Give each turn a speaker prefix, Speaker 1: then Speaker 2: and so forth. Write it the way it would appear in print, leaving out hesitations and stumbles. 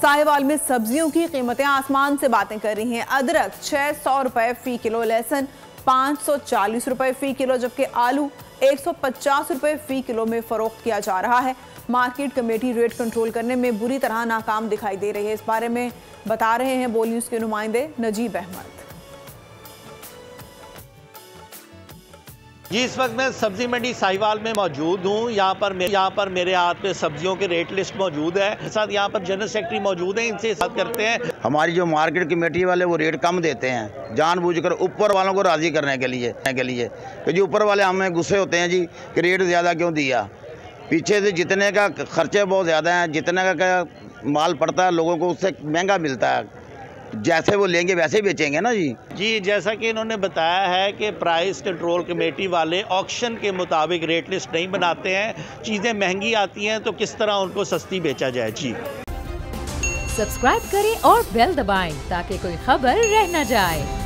Speaker 1: साहिवाल में सब्जियों की कीमतें आसमान से बातें कर रही हैं। अदरक 600 रुपए फी किलो, लहसुन 540 रुपए फी किलो, जबकि आलू 150 रुपए फी किलो में फरोख्त किया जा रहा है। मार्केट कमेटी रेट कंट्रोल करने में बुरी तरह नाकाम दिखाई दे रही है। इस बारे में बता रहे हैं बोल न्यूज के नुमाइंदे नजीब अहमद।
Speaker 2: जी, इस वक्त मैं सब्जी मंडी साहिवाल में मौजूद हूँ। यहाँ पर मेरे हाथ में सब्जियों की रेट लिस्ट मौजूद है। साथ यहाँ पर जनरल सेक्रेटरी मौजूद हैं, इनसे बात करते हैं।
Speaker 3: हमारी जो मार्केट कमेटी वाले वो रेट कम देते हैं जानबूझकर ऊपर वालों को राज़ी करने के लिए कि जी ऊपर वाले हमें गुस्से होते हैं जी कि रेट ज़्यादा क्यों दिया। पीछे से जितने का खर्चे बहुत ज़्यादा हैं, जितने का माल पड़ता है लोगों को उससे महंगा मिलता है। जैसे वो लेंगे वैसे ही बेचेंगे ना जी।
Speaker 2: जैसा कि इन्होंने बताया है कि प्राइस कंट्रोल कमेटी वाले ऑक्शन के मुताबिक रेट लिस्ट नहीं बनाते हैं। चीज़ें महंगी आती हैं तो किस तरह उनको सस्ती बेचा जाए। जी,
Speaker 4: सब्सक्राइब करें और बेल दबाएं ताकि कोई खबर रह न जाए।